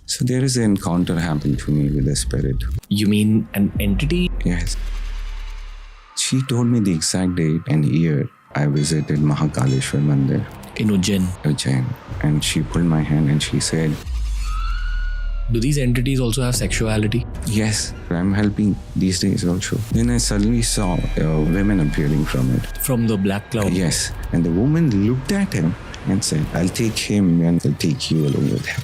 So there is an encounter happened to me with a spirit. You mean an entity? Yes. She told me the exact date and year I visited Mahakaleshwar Mandir, In Ujjain. Ujjain, and she pulled my hand and she said, Do these entities also have sexuality? yes, I'm helping these days also. Then I suddenly saw women appearing from it. From the black cloud? Yes, and the woman looked at him and said, I'll take him and I'll take you along with him.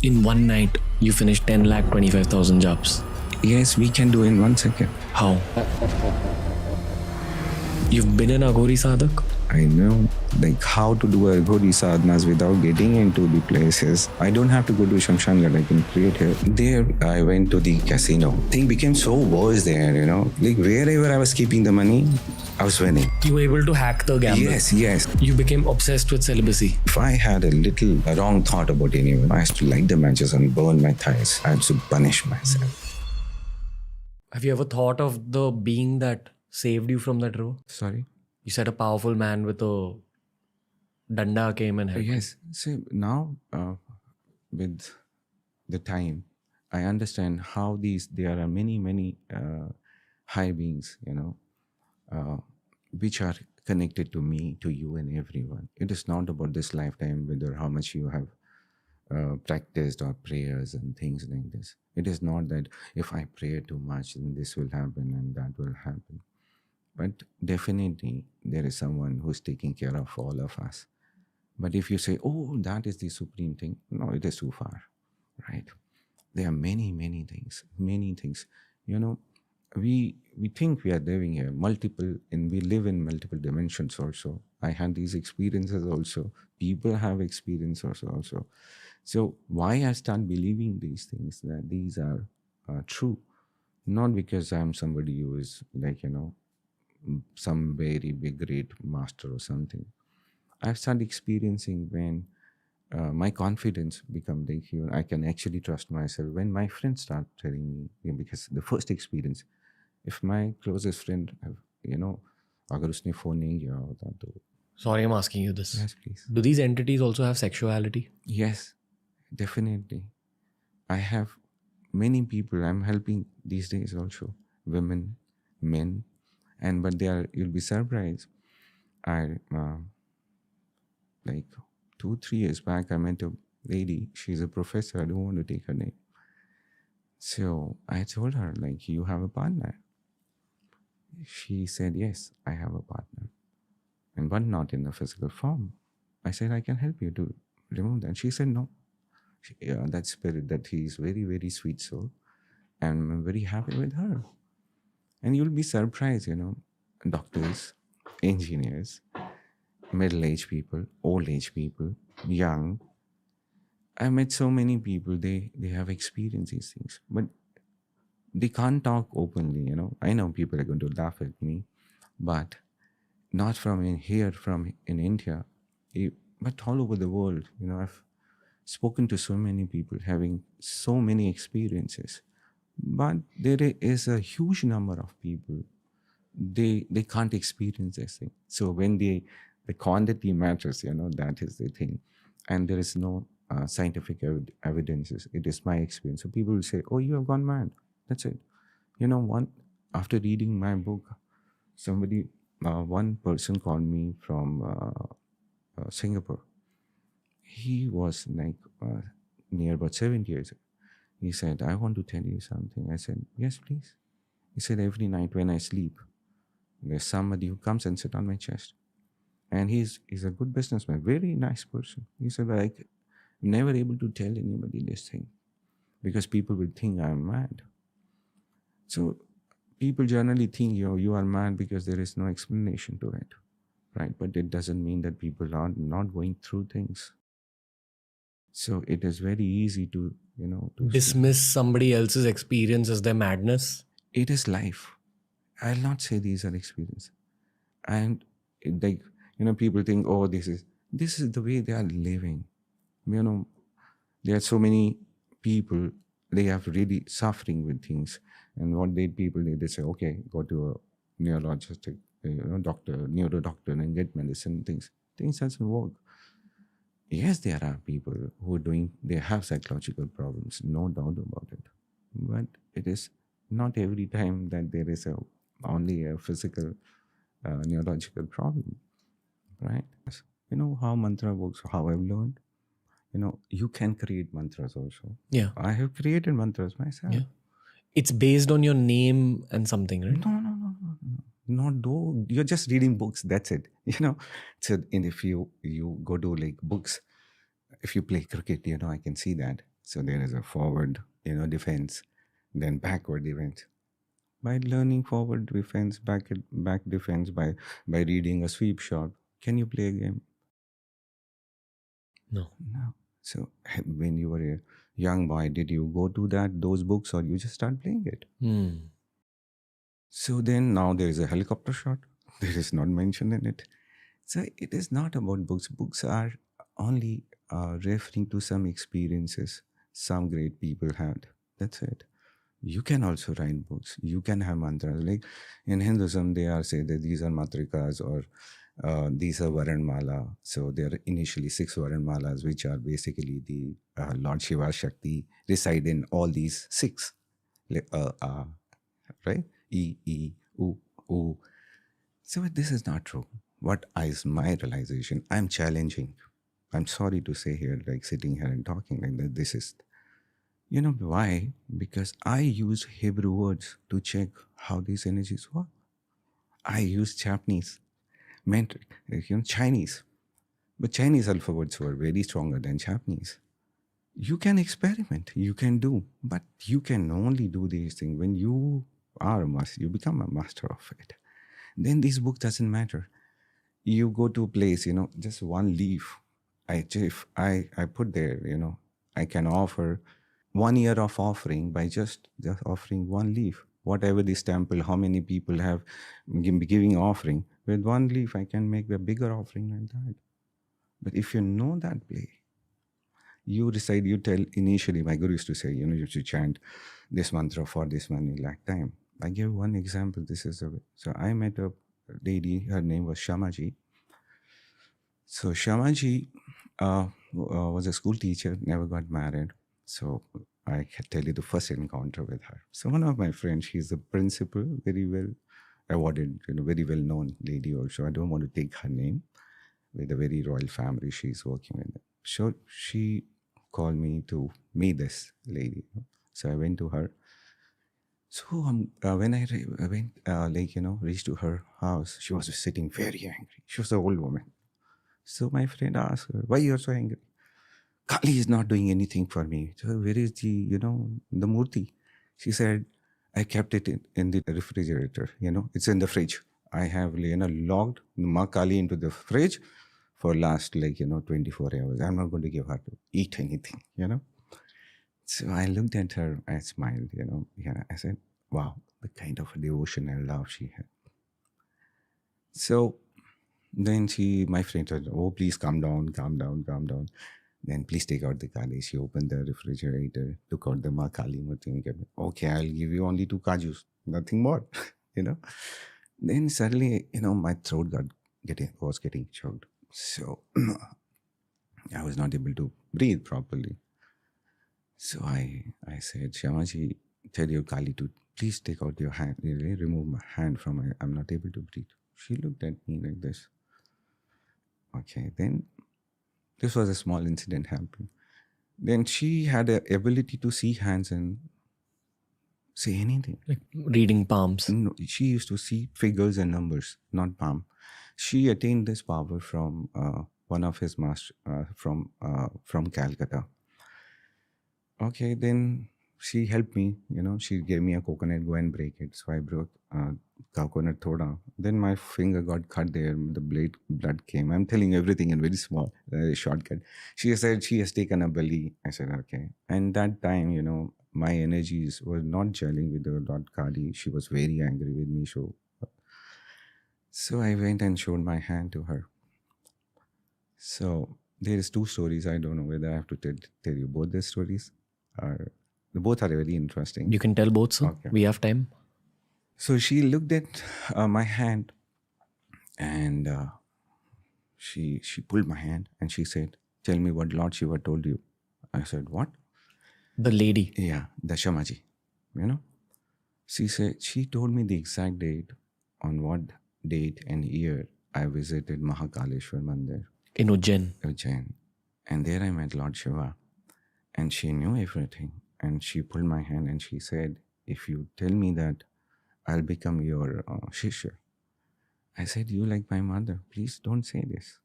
In one night, you finished 10,25,000 jobs. Yes, we can do in 1 second. How? You've been an Aghori Sadhak? I know like how to do a Ghori sadhanas without getting into the places. I don't have to go to Shamshan, I can create here. There I went to the casino. Thing became so worse there, Like wherever I was keeping the money, I was winning. You were able to hack the gamble? Yes. You became obsessed with celibacy? If I had a little wrong thought about anyone, I used to light the matches and burn my thighs. I used to punish myself. Have you ever thought of the being that saved you from that row? Sorry? You said a powerful man with a danda came and helped. Yes. See, now with the time, I understand how there are many high beings, which are connected to me, to you and everyone. It is not about this lifetime, whether how much you have practiced or prayers and things like this. It is not that if I pray too much, then this will happen and that will happen. But definitely there is someone who's taking care of all of us. But if you say, oh, that is the supreme thing, no, it is too far, right? There are many things. We think we are living here, we live in multiple dimensions also. I had these experiences also. People have experiences also. So why I start believing these things, that these are true? Not because I'm somebody who is like, some very big great master or something. I've started experiencing when my confidence become like, I can actually trust myself. When my friends start telling me, because the first experience, if my closest friend have, अगर उसने phone नहीं किया होता तो. Sorry, I'm asking you this. Yes, please. Do these entities also have sexuality? Yes, definitely. I have many people I'm helping these days also, women, men, but you'll be surprised. I like 2-3 years back, I met a lady. She's a professor. I don't want to take her name. So I told her, like, you have a partner. She said, yes, I have a partner, but not in a physical form. I said, I can help you to remove that. She said, no. That spirit, that he is very, very sweet soul, and I'm very happy with her. And you'll be surprised, doctors, engineers, middle-aged people, old-age people, young. I met so many people, they have experienced these things, but they can't talk openly, I know people are going to laugh at me, but not from in here, from in India, but all over the world. I've spoken to so many people having so many experiences, but there is a huge number of people, they can't experience this thing. So when the quantity matters, that is the thing. And there is no scientific evidences. It is my experience. So people will say, oh, you have gone mad. That's it. After reading my book, one person called me from Singapore. He was like near about 70 years. He said, I want to tell you something. I said, yes, please. He said, every night when I sleep, there's somebody who comes and sits on my chest. And he's a good businessman, very nice person. He said, I'm never able to tell anybody this thing because people will think I'm mad. So people generally think you are mad because there is no explanation to it, right? But it doesn't mean that people are not going through things. So it is very easy to, to dismiss somebody else's experience as their madness. It is life. I'll not say these are experiences. And people think, oh, this is the way they are living. There are so many people, they have really suffering with things. And what they say, okay, go to a neurologistic, neuro doctor and get medicine. Things doesn't work. Yes, there are people who are they have psychological problems, no doubt about it. But it is not every time that there is only a physical, neurological problem, right? You know how mantra works, how I've learned? You can create mantras also. Yeah. I have created mantras myself. Yeah. It's based on your name and something, right? No. Not though. You're just reading books. That's it. So, and if you go to like books, if you play cricket, I can see that. So there is a forward, defense, then backward defense. By learning forward defense, back defense, by reading a sweep shot, can you play a game? No. No. So when you were a young boy, did you go to those books, or you just start playing it? So then now there is a helicopter shot. There is not mentioned in it. So it is not about books. Books are only referring to some experiences some great people had. That's it. You can also write books. You can have mantras. Like in Hinduism, they are say that these are matrikas, or these are Varanmala. So there are initially 6 Varanmalas, which are basically the Lord Shiva Shakti reside in all these 6. Like, right? E, U, U. So this is not true. What is my realization? I'm challenging. I'm sorry to say here, like sitting here and talking like that. This is, why? Because I use Hebrew words to check how these energies work. I use Japanese, Mandarin, Chinese. But Chinese alphabets were very stronger than Japanese. You can experiment, you can do, but you can only do these things when you are a master, you become a master of it. Then this book doesn't matter. You go to a place, just one leaf. I put there, I can offer 1 year of offering by just offering one leaf. Whatever this temple, how many people have giving offering, with one leaf, I can make a bigger offering like that. But if you know that play, you decide, you tell initially, my guru used to say, you should chant this mantra for this many lakh time. I give one example. This is a way. So I met a lady, her name was Shamaji. So Shamaji was a school teacher, never got married. So I can tell you the first encounter with her. So one of my friends, she's a principal, very well awarded, very well known lady also. I don't want to take her name, with a very royal family she's working with. So she called me to meet this lady. So I went to her. So when I went, reached to her house, she was sitting very angry. She was an old woman. So my friend asked her, "Why you are so angry?" "Kali is not doing anything for me." So where is the murti? She said, "I kept it in the refrigerator. It's in the fridge. I have locked Ma Kali into the fridge for last 24 hours. I'm not going to give her to eat anything. So I looked at her, I smiled. I said, wow, the kind of devotion and love she had. So then my friend said, "Oh, please calm down, calm down, calm down. Then please take out the Kali." She opened the refrigerator, took out the Ma Kali Murti and kept it. "Okay, I'll give you only 2 kajus, nothing more." you know. Then suddenly, my throat was getting choked. So I was not able to breathe properly. So I said, "Shamaji, tell your Kali to please take out your hand, remove my hand from I'm not able to breathe." She looked at me like this. Okay, then this was a small incident happened. Then she had the ability to see hands and say anything. Like reading palms. No, she used to see figures and numbers, not palm. She attained this power from one of his masters from Calcutta. Okay, then she helped me. She gave me a coconut. Go and break it. So I broke coconut thoda. Then my finger got cut there. The blood came. I'm telling you everything in very small shortcut. She said she has taken a belly. I said okay. And that time, my energies were not gelling with the Lord Kali. She was very angry with me. So I went and showed my hand to her. So there is 2 stories. I don't know whether I have to tell you both the stories. Both are very interesting. You can tell both, sir. Okay. We have time. So she looked at my hand, and she pulled my hand and she said, Tell me what Lord Shiva told you. I said, what? The lady. Yeah, the Shamaji. You know? She said, she told me the exact date, on what date and year I visited Mahakaleshwar Mandir, In Ujjain. Ujjain. And there I met Lord Shiva. And she knew everything. And she pulled my hand and she said, if you tell me that I'll become your shishya. I said, you like my mother. Please don't say this.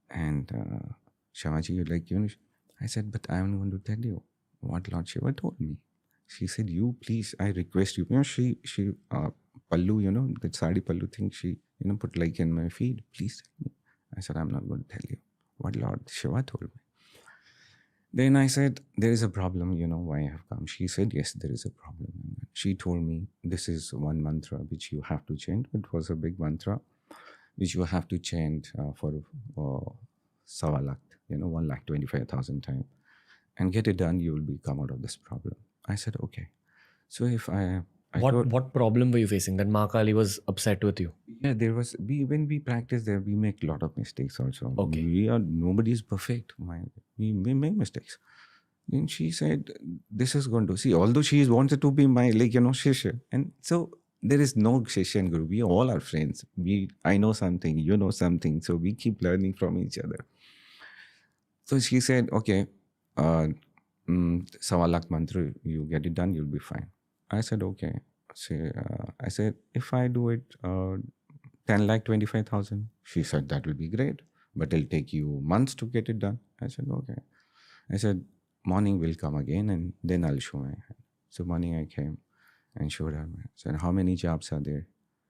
And Shamaji, you like Yunish? I said, but I'm going to tell you what Lord Shiva told me. She said, you please, I request you. You know, she pallu, you know, the sari pallu thing, she, you know, put like in my feet. Please tell me. I said, I'm not going to tell you what Lord Shiva told me. Then I said, there is a problem, you know, why I have come. She said, yes, there is a problem. She told me, this is one mantra which you have to chant. It was a big mantra which you have to chant for Sawa lakh, you know, 1,25,000 times. And get it done, you will be come out of this problem. I said, okay. So if I What problem were you facing that Ma Kali was upset with you? yeah, there was when we practice there, we make a lot of mistakes also. Okay. Nobody is perfect. We make mistakes. Then she said, this is going to see, although she wanted to be my, like, you know, shishya. And so there is no shishya and guru. We all are friends. I know something, you know something. So we keep learning from each other. So she said, okay, Sawa lakh mantra, you get it done, you'll be fine. I said, okay. I said, if I do it 10,25,000, she said, that will be great, but it'll take you months to get it done. I said, okay. I said, morning will come again and then I'll show my hand. So morning I came and showed her my hand. I said, how many jobs are there?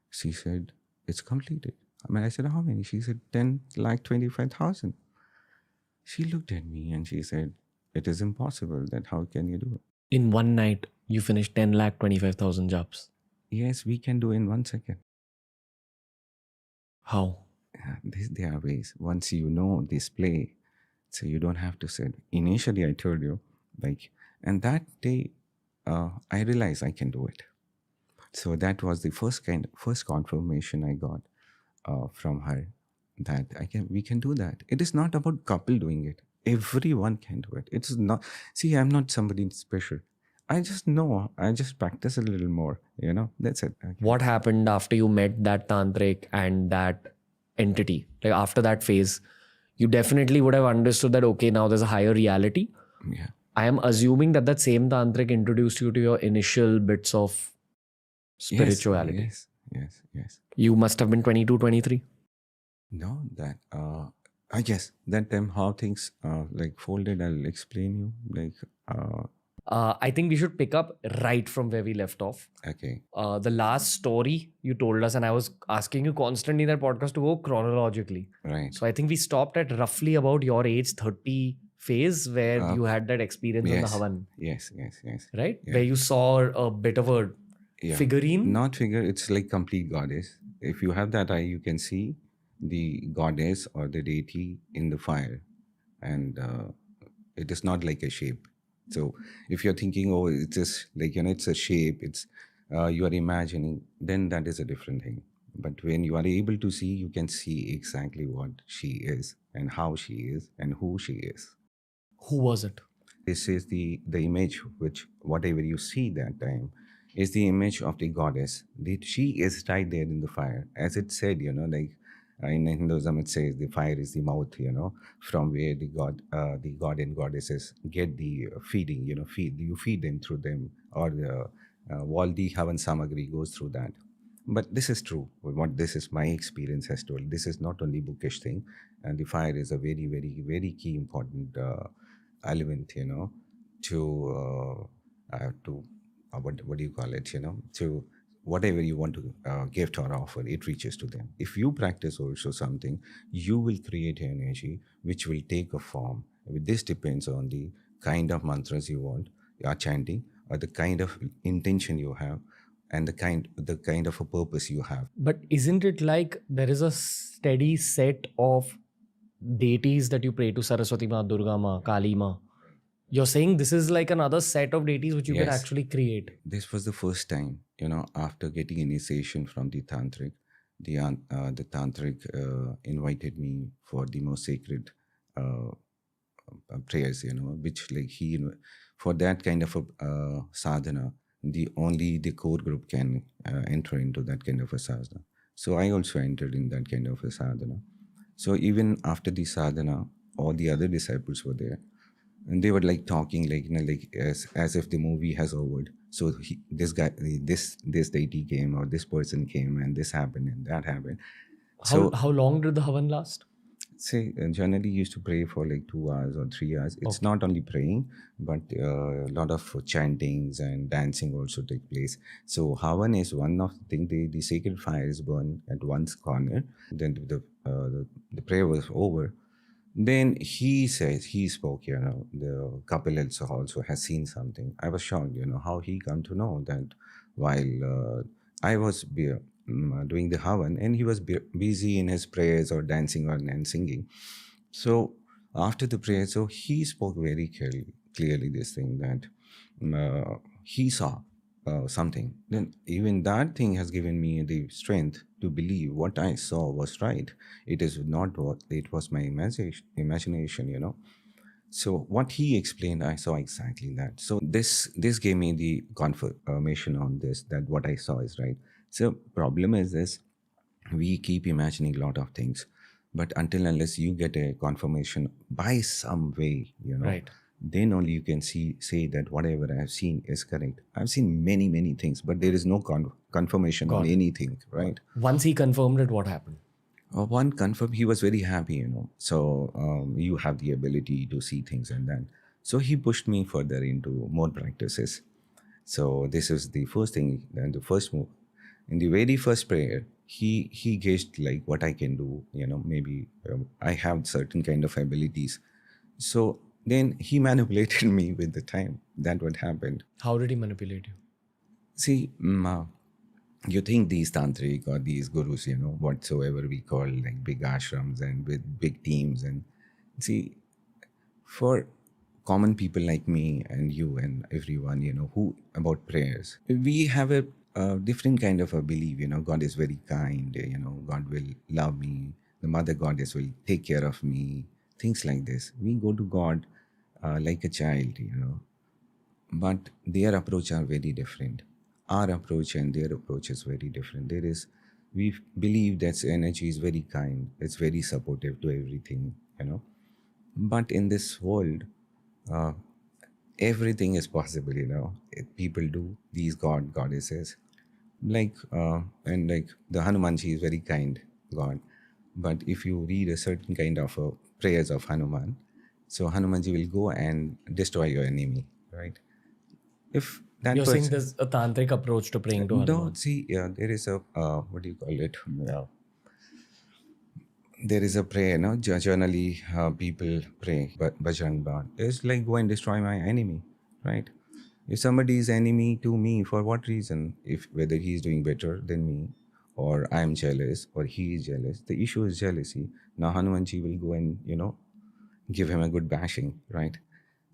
She said, it's completed. I said, how many? She said, 10,25,000. She looked at me and she said, it is impossible. That how can you do it? In one night, you finished 10,25,000 jobs. Yes, we can do in 1 second. How? There are ways. Once you know this play, so you don't have to say. Initially, I told you, like, and that day, I realized I can do it. So that was the first confirmation I got from her that we can do that. It is not about Kapil doing it. Everyone can do it. It's not. See, I'm not somebody special. I just know. I just practice a little more. You know, that's it. Okay. What happened after you met that tantric and that entity? Like after that phase, you definitely would have understood that, okay, now there's a higher reality. Yeah. I am assuming that same tantric introduced you to your initial bits of spirituality. Yes. You must have been 22, 23. No, that I guess that time how things like folded. I'll explain you. Like I think we should pick up right from where we left off. okay. The last story you told us, and I was asking you constantly in that podcast to go chronologically. Right. So I think we stopped at roughly about your age 30 phase where you had that experience on the Havan. Yes. Right? Yeah. Where you saw a bit of a figurine. Not figure, it's like complete goddess. If you have that eye, you can see the goddess or the deity in the fire. And it is not like a shape. So if you're thinking, oh, it's just like, you know, it's a shape, it's you are imagining, then that is a different thing. But when you are able to see, you can see exactly what she is and how she is and who she is. Who was it? This is the image which whatever you see that time is the image of the goddess. She is right there in the fire. As it said, you know, like in Hinduism, it says the fire is the mouth, you know, from where the god and goddesses get the feeding, you know, you feed them through them, or the all the Havan Samagri goes through that. But this is true. What this is my experience has told. This is not only bookish thing, and the fire is a very, very, very key important element, you know, to what do you call it, you know, to whatever you want to gift or offer, it reaches to them. If you practice also something, you will create energy which will take a form. This depends on the kind of mantras you want, you are chanting, or the kind of intention you have, and the kind of a purpose you have. But isn't it like there is a steady set of deities that you pray to? Saraswati Ma, Durga Ma, Kali Ma. You're saying this is like another set of deities which you can actually create. This was the first time, you know, after getting initiation from the tantric, the tantric invited me for the most sacred prayers, which like for that kind of a sadhana, the core group can enter into that kind of a sadhana. So I also entered in that kind of a sadhana. So even after the sadhana, all the other disciples were there, and they were like talking like like as if the movie has over. So this guy, this deity came, or this person came, and this happened and that happened. So How long did the Havan last? say generally used to pray for like 2 hours or 3 hours. It's Okay. not only praying, but a lot of chantings and dancing also take place. So Havan is one of the thing. The sacred fire is burned at one corner. Then the prayer was over. Then he spoke, the Kapil also has seen something. I was shocked, how he come to know that while I was doing the Havan, and he was busy in his prayers or dancing and singing. So after the prayer, so he spoke very clearly this thing that he saw something. Then even that thing has given me the strength to believe what I saw was right. It is not what it was my imagination. So what he explained, I saw exactly that. So this gave me the confirmation on this, that what I saw is right. So problem is this: we keep imagining a lot of things, but until unless you get a confirmation by some way, Right. then only you can say that whatever I have seen is correct. I've seen many things, but there is no confirmation on Got it. anything, right? Once he confirmed it, what happened? One confirmed, he was very happy, So you have the ability to see things, and then so he pushed me further into more practices. So this is the first thing, and the first move. In the very first prayer, he gauged like what I can do. Maybe I have certain kind of abilities. So then he manipulated me with the time. That what happened. How did he manipulate you? See, you think these tantric or these gurus, whatsoever we call like big ashrams and with big teams, and see, for common people like me and you and everyone, who about prayers, we have a different kind of a belief. God is very kind. God will love me. The mother goddess will take care of me. Things like this. We go to God like a child. But their approach are very different. Our approach and their approach is very different. We believe that energy is very kind. It's very supportive to everything. But in this world, uh, everything is possible. People do these goddesses, and like the Hanumanji is very kind God. But if you read a certain kind of prayers of Hanuman, so Hanumanji will go and destroy your enemy, right? If that You're saying person, there's a tantric approach to praying to no, Hanuman. see, there is a what do you call it? There is a prayer, no? Generally, people pray, but Bajrang Baan. It's like go and destroy my enemy, right? If somebody is enemy to me, for what reason? If whether he is doing better than me, or I am jealous, or he is jealous, the issue is jealousy. Now Hanumanji will go and give him a good bashing, right?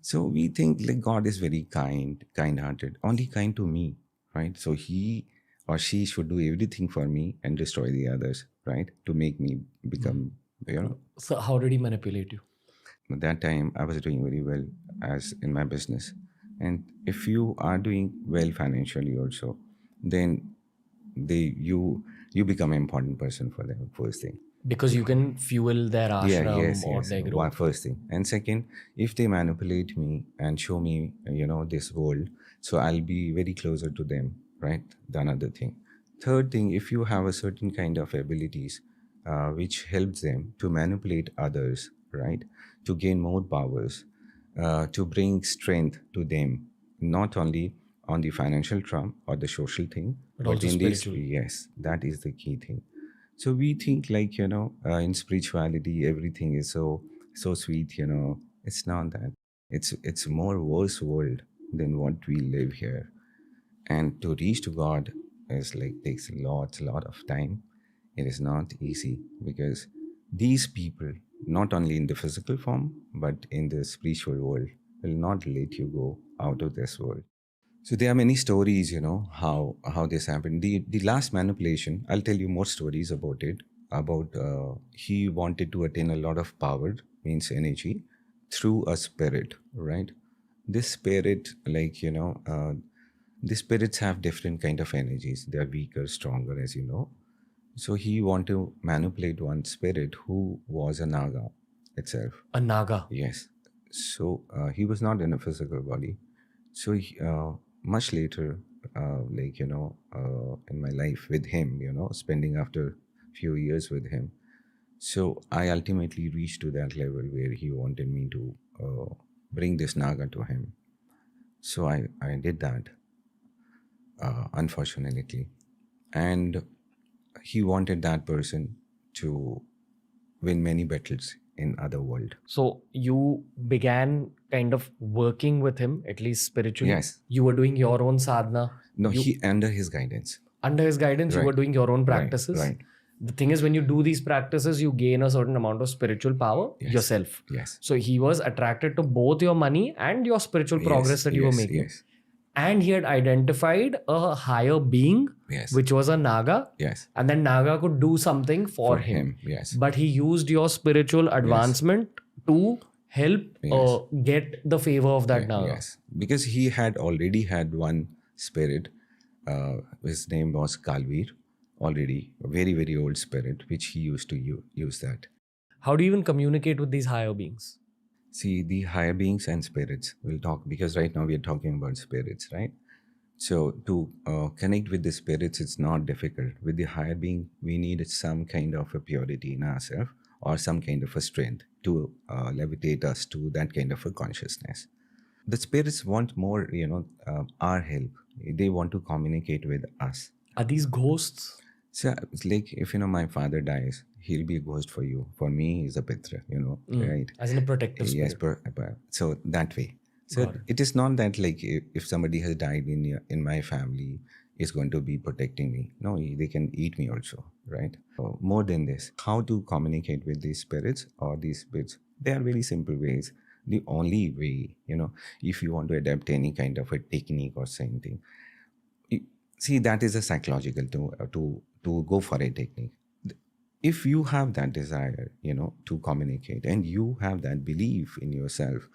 So we think like God is very kind-hearted, only kind to me, right? So he or she should do everything for me and destroy the others, right? To make me become, So how did he manipulate you? At that time I was doing very well as in my business. And if you are doing well financially also, then you become an important person for them, first thing. Because you can fuel their Yeah, ashram or yes. their One growth. first thing, and second, if they manipulate me and show me, this world, so I'll be very closer to them, right? The another thing. Third thing, if you have a certain kind of abilities, which helps them to manipulate others, right, to gain more powers, to bring strength to them, not only on the financial trump or the social thing, But but also in this, spiritual. yes, that is the key thing. So we think like in spirituality everything is so sweet. It's not that. It's more worse world than what we live here. And to reach to God is like takes lot of time. It is not easy because these people, not only in the physical form but in the spiritual world, will not let you go out of this world. So there are many stories, how this happened. The last manipulation, I'll tell you more stories about it. About he wanted to attain a lot of power, means energy, through a spirit, right? This spirit, the spirits have different kind of energies. They are weaker, stronger, as you know. So he want to manipulate one spirit who was a Naga itself. A Naga. Yes. So he was not in a physical body. So much later, in my life with him, spending after few years with him. So I ultimately reached to that level where he wanted me to bring this Naga to him. So I did that, unfortunately. And he wanted that person to win many battles in other world. So you began kind of working with him, at least spiritually. Yes. You were doing your own sadhana. No, he under his guidance. Under his guidance, you were Right. doing your own practices. Right. The thing is, when you do these practices, you gain a certain amount of spiritual power yourself. Yes. So he was attracted to both your money and your spiritual progress that you were making. Yes. And he had identified a higher being, Yes. which was a Naga. Yes. And then Naga could do something for him. Yes. But he used your spiritual advancement to help get the favor of that Naga. Yes. Because he had already had one spirit. His name was Kalvir. Already a very, very old spirit, which he used to use that. How do you even communicate with these higher beings? See, the higher beings and spirits will talk, because right now we are talking about spirits, right? So to connect with the spirits, it's not difficult. With the higher being, we need some kind of a purity in ourselves or some kind of a strength to levitate us to that kind of a consciousness. The spirits want more, our help. They want to communicate with us. Are these ghosts? So it's like, if my father dies, he'll be a ghost for you. For me, he's a pitra, right? As in a protective spirit. Yes, so that way. So it is not that like if somebody has died in my family, is going to be protecting me. No, they can eat me also, right? So more than this, how to communicate with these spirits or these spirits? There are very simple ways. The only way, if you want to adapt any kind of a technique or something, see, that is a psychological to go for a technique. If you have that desire, to communicate, and you have that belief in yourself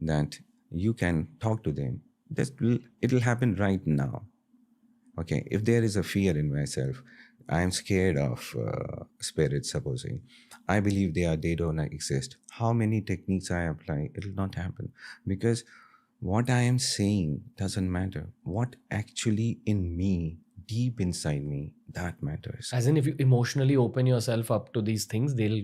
that you can talk to them, it'll happen right now. Okay, if there is a fear in myself, I am scared of spirits, supposing I believe they don't exist, how many techniques I apply, it'll not happen, because what I am saying doesn't matter. What actually in me, deep inside me, that matters. As in, if you emotionally open yourself up to these things, they'll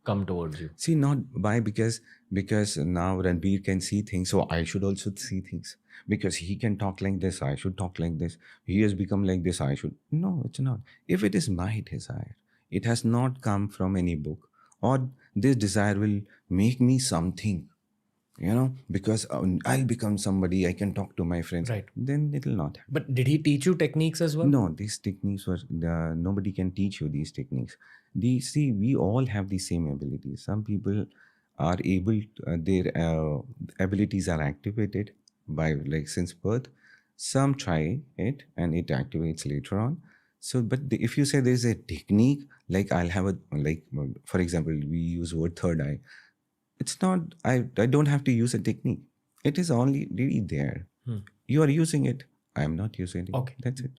come towards you. See, not by because now Ranbir can see things, so I should also see things. Because he can talk like this, I should talk like this. He has become like this, I should. No, it's not. If it is my desire, it has not come from any book, or this desire will make me something, because I'll become somebody, I can talk to my friends. Right. Then it'll not happen. But did he teach you techniques as well? No, these techniques were, nobody can teach you these techniques. See, we all have the same abilities. Some people are able, their abilities are activated by since birth. Some try it and it activates later on. So, but if you say there's a technique, I'll have for example, we use word third eye. It's not, I don't have to use a technique. It is only really there. You are using it. I am not using it. Okay. That's it.